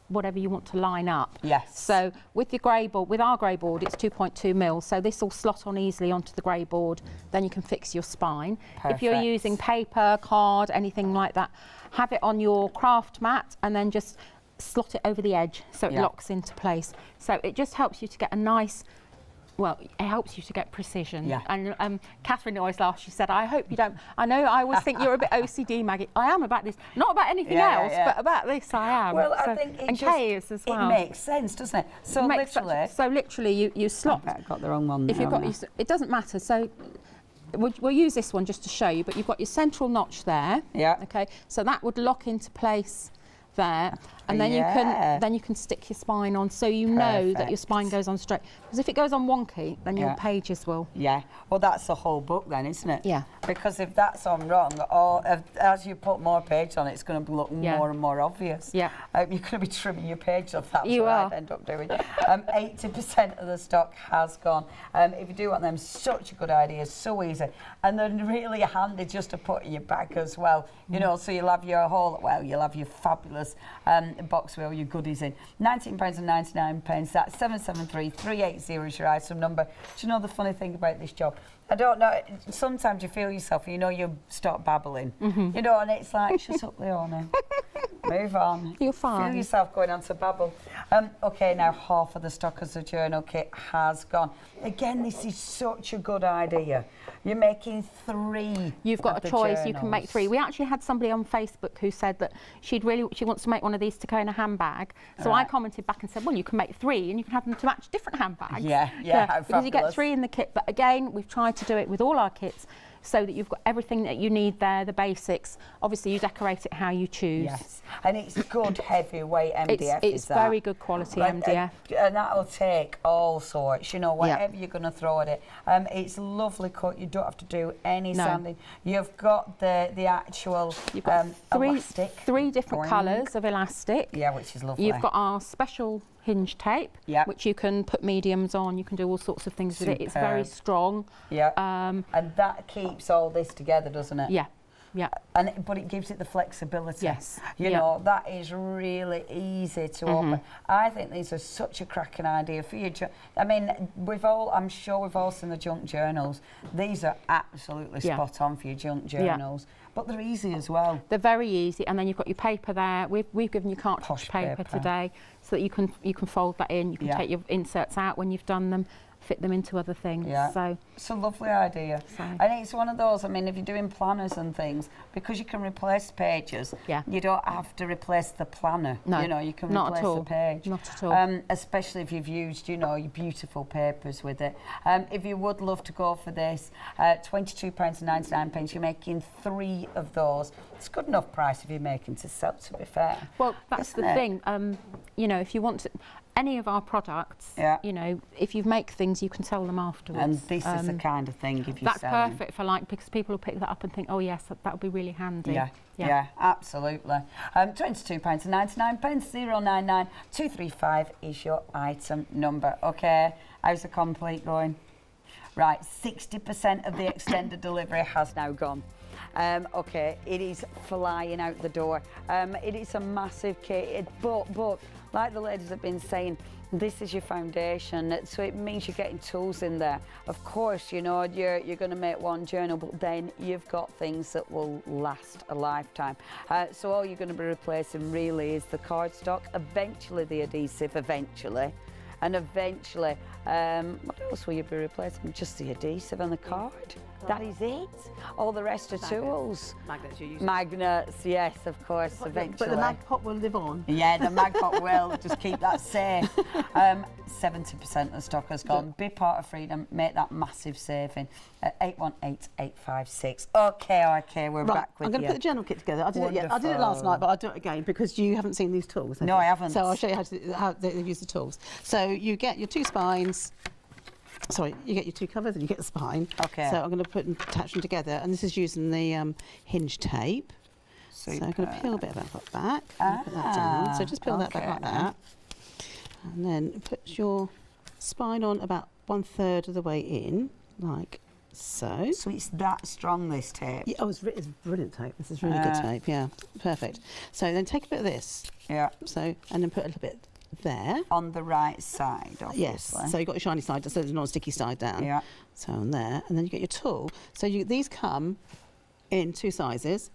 whatever you want to line up. Yes. So with your grey board, with our grey board, it's 2.2 mil. So this will slot on easily onto the grey board. Then you can fix your spine. Perfect. If you're using paper, card, anything like that, have it on your craft mat and then just slot it over the edge so it locks into place. So it just helps you to get a nice. Well, it helps you to get precision. Yeah. And Catherine always laughs. She said, I hope you don't... I know I always think you're a bit OCD, Maggie. I am about this. Not about anything else, but about this I am. Well, I think it Kay is as well. It makes sense, doesn't it? So literally... So literally, you slot... I've got the wrong one if you've got, it doesn't matter. So we'll use this one just to show you, but you've got your central notch there. Yeah. Okay. So that would lock into place there, and then you can stick your spine on, so you know that your spine goes on straight. Because if it goes on wonky, then your pages will. Yeah. Well, that's the whole book then, isn't it? Yeah. Because if that's on wrong, or as you put more pages on, it's going to look more and more obvious. Yeah. You're going to be trimming your pages off. That's what I'd end up doing. 80% of the stock has gone. If you do want them, such a good idea, so easy, and they're really handy just to put in your bag as well. You know, so you'll have your whole, you'll have your fabulous box with all your goodies in. £19.99. That's 773-380 is your item number. Do you know the funny thing about this job? I don't know, sometimes you feel yourself, you know, you start babbling, you know, and it's like, shut up, Leona. Move on. You're fine. Feel yourself going on to babble. Okay, now half of the stock as a journal kit has gone. Again, this is such a good idea. You're making 3. You've got a choice. You can make 3. We actually had somebody on Facebook who said that she wants to make one of these to go in a handbag. So I commented back and said, well, you can make 3 and you can have them to match different handbags. Yeah, because you get 3 in the kit. But again, we've tried to do it with all our kits so that you've got everything that you need there, the basics. Obviously, you decorate it how you choose. Yes, and it's good, heavyweight MDF. It's very good quality MDF. And that'll take all sorts, you know, whatever you're going to throw at it. It's lovely cut. You don't have to do any sanding. You've got the actual You've got elastic. 3 different colours of elastic. Yeah, which is lovely. You've got our special hinge tape, which you can put mediums on. You can do all sorts of things with it. It's very strong. Yeah. And that keeps all this together, doesn't it? Yeah. Yeah. But it gives it the flexibility. Yes. You know, that is really easy to open. I think these are such a cracking idea for you. I mean, I'm sure we've all seen the junk journals. These are absolutely spot on for your junk journals. But they're easy as well. They're very easy, and then you've got your paper there. We've given you cartridge paper today, so that you can fold that in. You can take your inserts out when you've done them, fit them into other things. Yeah. So it's a lovely idea. And it's one of those, I mean, if you're doing planners and things, because you can replace pages, you don't have to replace the planner. No, you know, you can replace the page. Not at all. Especially if you've used, you know, your beautiful papers with it. If you would love to go for this, £22.99, you're making 3 of those. It's good enough price if you're making to sell, to be fair. Well, that's the thing. You know, if you want to, any of our products, you know, if you make things, you can sell them afterwards. And this is the kind of thing, if you that's perfect for, like, because people will pick that up and think, oh yes, that would be really handy. Yeah, absolutely. £22.99, 099 235 is your item number. Okay, how's the complete going? Right, 60% of the extended delivery has now gone. Okay, it is flying out the door. It is a massive kit, but like the ladies have been saying, this is your foundation, so it means you're getting tools in there. Of course, you know, you're going to make one journal, but then you've got things that will last a lifetime. So all you're going to be replacing really is the cardstock, eventually the adhesive, and eventually, what else will you be replacing? Just the adhesive and the card. That is it. All the rest are tools. Magnets you're using. Magnets, yes, of course, eventually. But the Magpot will live on. Yeah, the Magpot will. Just keep that safe. 70% of the stock has gone. Be part of freedom. Make that massive saving. 818856. Okay, we're back with you. I'm going to put the journal kit together. I did it last night, but I'll do it again because you haven't seen these tools. No, I haven't. So I'll show you how they use the tools. So you get your 2 spines. Sorry, you get your 2 covers and you get the spine. Okay. So I'm going to attach them together, and this is using the hinge tape. Super. So I'm going to peel a bit of that back. Put that down. So just peel that back like that, and then put your spine on about 1/3 of the way in, like so. So it's that strong, this tape? Yeah, it's brilliant tape. This is really good tape. Yeah, perfect. So then take a bit of this. Yeah. So and then put a little bit there. On the right side, obviously. Yes, so you've got your shiny side, so there's a non-sticky side down. Yeah. So on there, and then you get your tool. So these come in 2 sizes.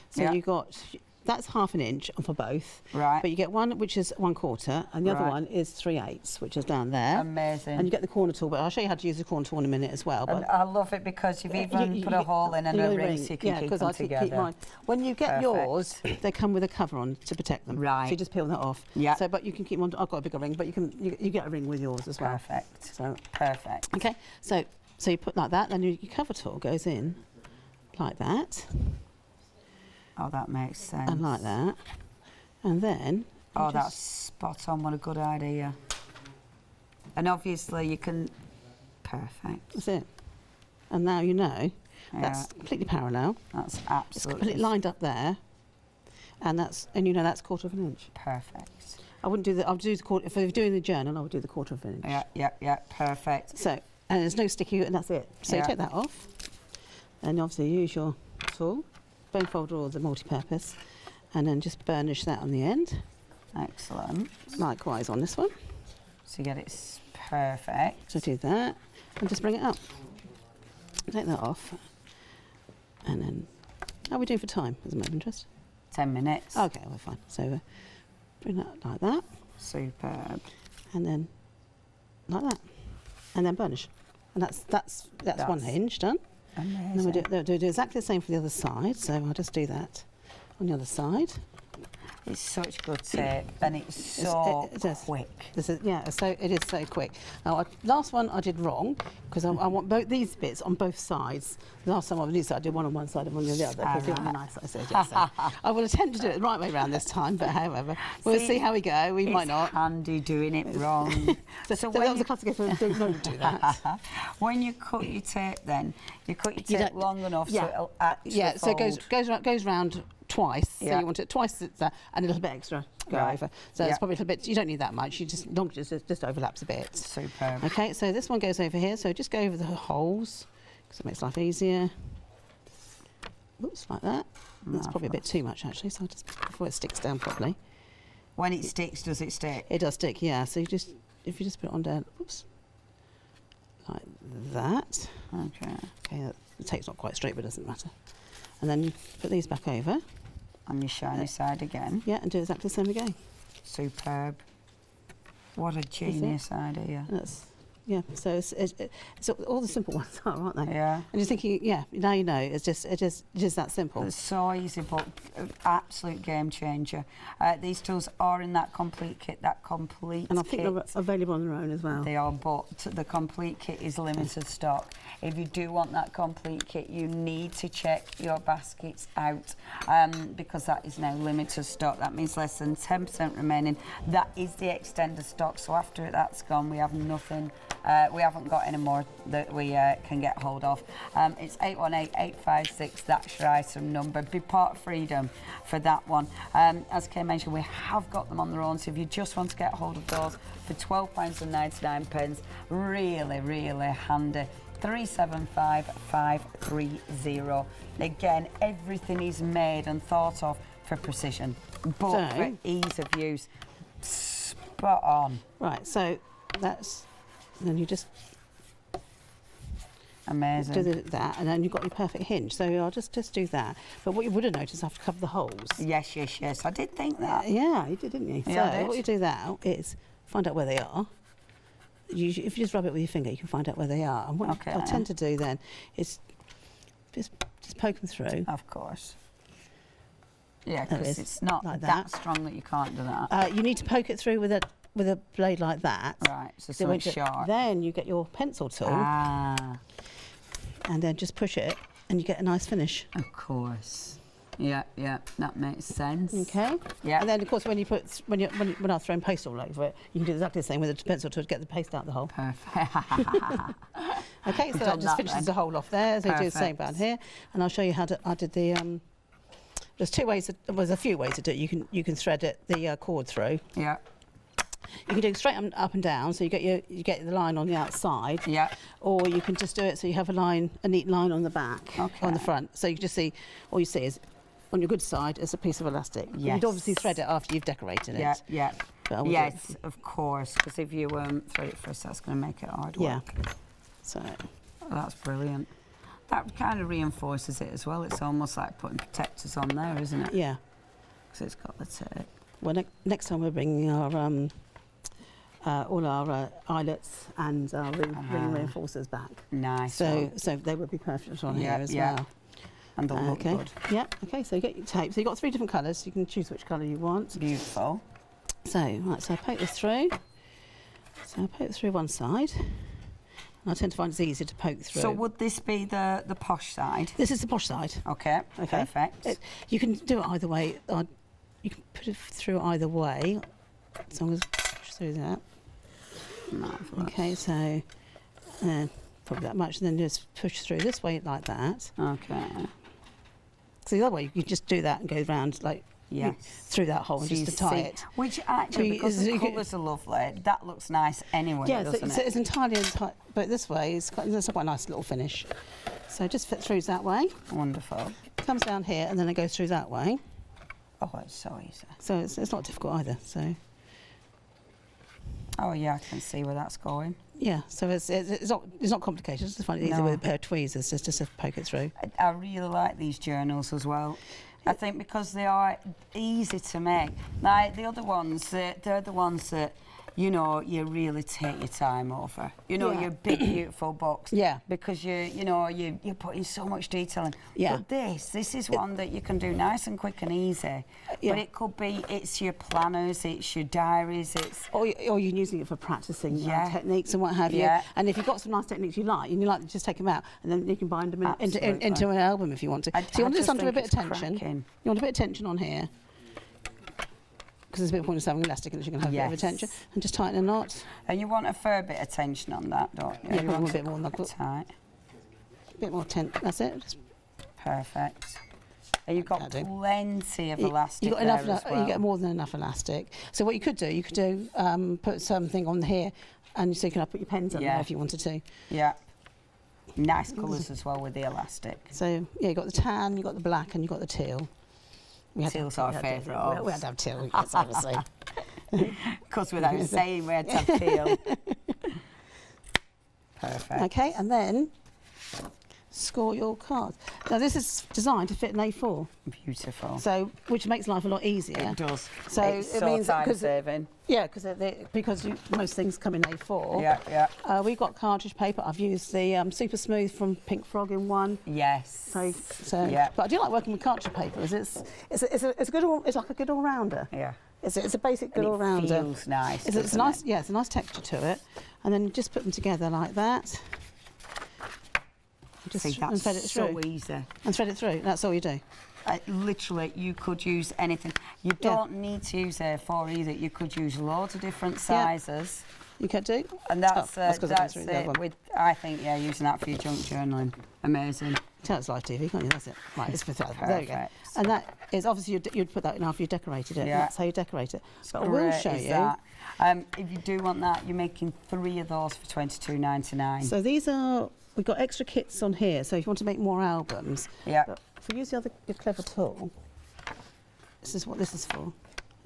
So you got, that's 1/2 inch for both. Right. But you get one which is 1/4, and the other one is 3/8, which is down there. Amazing. And you get the corner tool, but I'll show you how to use the corner tool in a minute as well. But I love it because you've even put a hole in and a ring so you can keep them together. Keep mine. When you get yours, they come with a cover on to protect them. Right. So you just peel that off. Yeah. So, but you can keep them on. I've got a bigger ring, but you get a ring with yours as well. Perfect. So perfect. Okay. So you put like that, then your cover tool goes in like that. Oh, that makes sense. And like that. And then... Oh, that's spot on. What a good idea. And obviously you can... Perfect. That's it. And now you know that's completely parallel. That's It's absolutely... completely lined up there. And you know that's 1/4 inch. Perfect. I wouldn't do the... I'll do the quarter... If we're doing the journal, I would do the 1/4 inch. Yeah. Perfect. So, and there's no sticky, and that's it. So you take that off. And obviously use your tool. Bone folder or the multi-purpose, and then just burnish that on the end. Excellent. Likewise on this one. So you get it perfect. So do that, and just bring it up. Take that off, and then, how are we doing for time, as a matter of interest? 10 minutes. Okay, we're fine. So bring that like that. Superb. And then like that, and then burnish. And that's one hinge done. Amazing. And then we'll do exactly the same for the other side, so I'll just do that on the other side. It's such good tape, and it's so quick. So it is so quick. Now, last one I did wrong, because I want both these bits on both sides. The last time I did one on one side and one on the other, because it was nice, I said. I will attempt to do it the right way around this time, but however, we'll see how we go. We might not. It's handy doing it wrong. so that was a classic case of don't do that. When you cut your tape then, you cut your tape long enough so it'll actually so fold. it goes round twice, so you want it twice and a little bit extra go over. So it's probably a little bit, you don't need that much, you just overlaps a bit. Superb. Okay, so this one goes over here, so just go over the holes, because it makes life easier. Oops, like that. That's probably a bit too much actually, so before it sticks down properly. When it sticks, does it stick? It does stick, yeah, so if you just put it on down, oops, like that. Okay, the tape's not quite straight, but it doesn't matter. And then you put these back over. On your shiny side again. Yeah, and do exactly the same again. Superb. What a genius idea. So it's all the simple ones are, aren't they? Yeah. And you're thinking, now you know, it's just that simple. It's so easy, but absolute game changer. These tools are in that complete kit, And I think they're available on their own as well. They are, but the complete kit is limited stock. If you do want that complete kit, you need to check your baskets out because that is now limited stock. That means less than 10% remaining. That is the extended stock, so after that's gone, we have nothing. We haven't got any more that we can get hold of. It's 818856, that's your item number. Be part of freedom for that one. As Kay mentioned, we have got them on their own, so if you just want to get hold of those for £12.99, really, really handy. 375530. Again, everything is made and thought of for precision, but for ease of use. Spot on. Right, so that's, then you just amazing. Do that, and then you've got your perfect hinge. So I'll just do that. But what you would have noticed, I have to cover the holes. Yes. I did think that. Yeah, you did, didn't you? Yeah, so what you do now is find out where they are. If you just rub it with your finger, you can find out where they are. And what I tend to do then is just poke them through. Of course. Yeah, because it's not like that strong that you can't do that. You need to poke it through with a blade like that. Right, so it's sharp. Then you get your pencil tool. And then just push it, and you get a nice finish. Of course. Yeah, that makes sense. Okay. Yeah. And then, of course, when I've thrown paste all over it, you can do exactly the same with a pencil tool to get the paste out the hole. Perfect. Okay, so that just finishes the hole off there. So you do the same down here, and I'll show you how I did the. There's two ways. There's a few ways to do it. You can thread it the cord through. Yeah. You can do it straight up and down, so you get the line on the outside. Yeah. Or you can just do it so you have a neat line on the back, on the front. So you can just see, all you see is on your good side is a piece of elastic. Yes. You'd obviously thread it after you've decorated it. Yeah. Yes, of course, because if you thread it first, that's going to make it hard work. Yeah. So. That's brilliant. That kind of reinforces it as well. It's almost like putting protectors on there, isn't it? Yeah. Because it's got the tape. Well, next time we're bringing our all our eyelets and our ring reinforcers back. Nice. So they would be perfect on here as well. And they'll look good. Yeah. Okay. So you get your tape. So you've got 3 different colours. You can choose which colour you want. Beautiful. So so I poke this through. So I poke through one side. And I tend to find it's easier to poke through. So would this be the posh side? This is the posh side. Okay. Perfect. You can do it either way. You can put it through either way, as long as push through that. Marvellous. Okay, so probably that much, and then just push through this way like that. Okay. So the other way, you can just do that and go round like through that hole and just to tie it. Which actually, because the colours are lovely, that looks nice anyway, doesn't it? So it's entirely, but this way it's quite a nice little finish. So just fit through that way. Wonderful. Comes down here and then it goes through that way. Oh, it's so easy. So it's not difficult either. So. Oh yeah, I can see where that's going. Yeah, so it's not complicated. It's just find it easier with a pair of tweezers just to poke it through. I really like these journals as well. I think because they are easy to make. Like the other ones, they're the ones that, you know, you really take your time over. You know, your big, beautiful books. Yeah. Because you're putting so much detail in. Yeah. But this is one that you can do nice and quick and easy. Yeah. But it could be, it's your planners, it's your diaries, it's... Or you're using it for practising techniques and what have you. Yeah. And if you've got some nice techniques you like, just take them out, and then you can bind them into an album if you want to. So you want this under a bit of tension. Cracking. You want a bit of tension on here. Because there's a bit of point of having elastic unless you're going to have a bit of tension, and just tighten a knot. And you want a fair bit of tension on that, don't you? Yeah, you want a bit more tight. A bit more tension. That's it. Just perfect. And you've got plenty of elastic. You've got enough. There as well. You get more than enough elastic. So what you could do, put something on here, and so you can put your pens on there if you wanted to. Yeah. Nice colours as well with the elastic. So yeah, you've got the tan, you've got the black, and you've got the teal. Teal's our favourite. We had to have teal, yes, obviously. Because without saying we had to have teal. Perfect. Okay, and then score your cards. Now this is designed to fit an A4. Beautiful. So, which makes life a lot easier. It does. So it means time saving. Yeah, because most things come in A4. Yeah. We've got cartridge paper. I've used the Super Smooth from Pink Frog in one. Yes. So but I do like working with cartridge paper. It's like a good all rounder. Yeah. It's a basic good all rounder. It feels nice. It's nice. Yeah, it's a nice texture to it. And then you just put them together like that. And thread it through. So easy. And thread it through. That's all you do. Literally, you could use anything. You don't need to use A4 either. You could use loads of different sizes. You could do. And that's it. I think, using that for your junk journaling. Amazing. Tell it's live TV, can't you? That's it. Right, it's perfect. There we go. And that is obviously you'd put that in after you decorated it. Yeah. That's how you decorate it. But I will show you. If you do want that, you're making 3 of those for £22.99. So these are we've got extra kits on here, so if you want to make more albums. Yeah. But if we use the Clever tool, this is what this is for.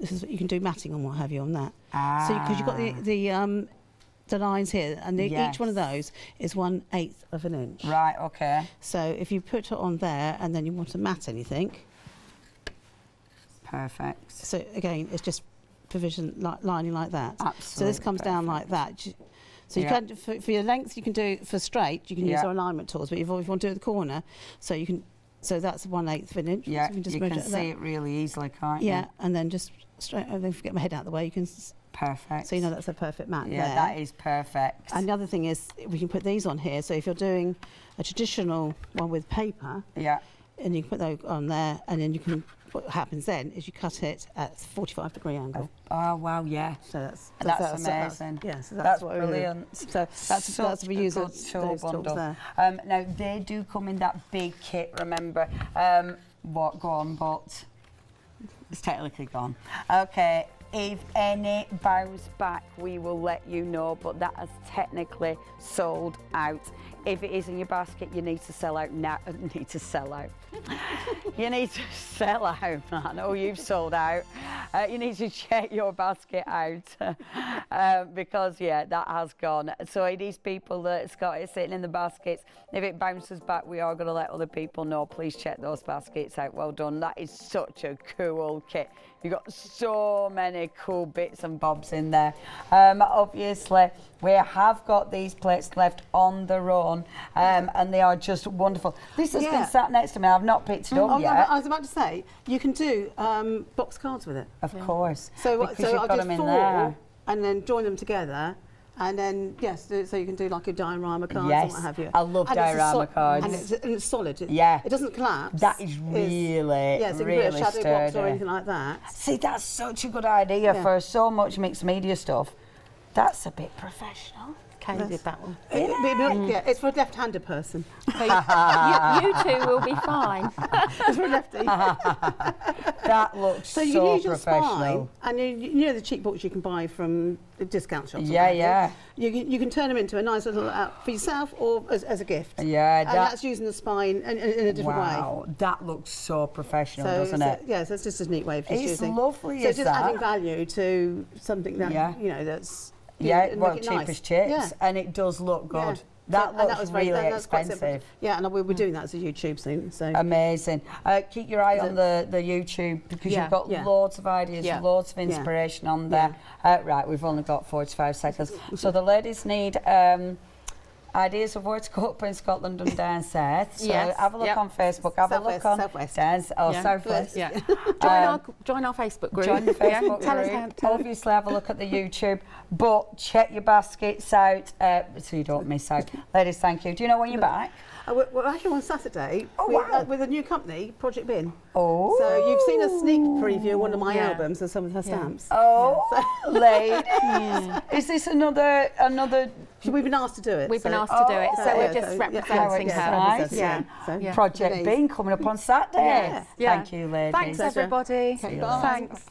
This is what you can do matting on, what have you, on that. Ah. So because you've got the lines here, and each one of those is 1/8 of an inch. Right. Okay. So if you put it on there, and then you want to mat anything. Perfect. So again, it's just provision lining like that. Absolutely. So this comes down like that. So you can, for your length, you can do for straight, you can use our alignment tools. But if you want to do the corner, so you can. So that's 1/8 of an inch. Yeah, so you can see it really easily, can't you? Yeah, and then just straight. Oh, don't forget my head out of the way. You can. Perfect. So you know that's a perfect mat there. Yeah, that is perfect. And the other thing is we can put these on here. So if you're doing a traditional one with paper, yeah, and you can put those on there, and then you can. What happens then is you cut it at 45-degree angle. Oh wow, yeah. So that's amazing. So that's brilliant. So that's we use those tools there. Now they do come in that big kit. Remember, what? Go on, but it's technically gone. Okay. If any bounce back, we will let you know, but that has technically sold out. If it is in your basket, you need to sell out now. You need to sell out. You need to sell out. I know you've sold out. You need to check your basket out because, yeah, that has gone. So it is people that's got it sitting in the baskets. If it bounces back, we are going to let other people know. Please check those baskets out. Well done. That is such a cool kit. You've got so many cool bits and bobs in there. Obviously, we have got these plates left on their own, and they are just wonderful. This has been sat next to me. I've not picked it up yet. I was about to say, you can do box cards with it. Of course. So because you've I'll got do them in 4, there. and then join them together. And then, yes, so you can do like a diorama card yes, and what have you. I love diorama cards. And it's solid. It doesn't collapse. That is really, yeah, so really you can put a shadow sturdy. box or anything like that. See, that's such a good idea for so much mixed media stuff. That's a bit professional. Kay did that one. Yeah, it's for a left-handed person. So you two will be fine. It's for a lefty. That looks so you can use your professional. spine, and you know the cheap books you can buy from the discount shops. Yeah. You can turn them into a nice little for yourself or as a gift. Yeah, and that's using the spine in a different way. Wow, that looks so professional, doesn't it? Yeah, so it's just a neat way of just using. It's lovely, so it's just adding value to something that you know that's. Well, cheap as chips, and it does look good. That looks really expensive. Yeah, and we'll be doing that as a YouTube soon. So amazing. Keep your eye on the YouTube because you've got loads of ideas, loads of inspiration on there. Right, we've only got 45 seconds. So the ladies need ideas of where to go up in Scotland and down south. So have a look on Facebook. Have a look on Southwest. Southwest. Yeah. Join our Facebook group. Join the Facebook Tell us group. Obviously, have a look at the YouTube, but check your baskets out so you don't miss out. Ladies, thank you. Do you know when you're back? We're actually on Saturday with a new company, Project Bin. Oh. So you've seen a sneak preview of one of my albums and some of her stamps. Oh, ladies. Is this another? We've been asked to do it. We've been asked to do it, so we're just representing her. Nice. Project Bin coming up on Saturday. Yes. Thank you, ladies. Thanks, everybody. Thanks.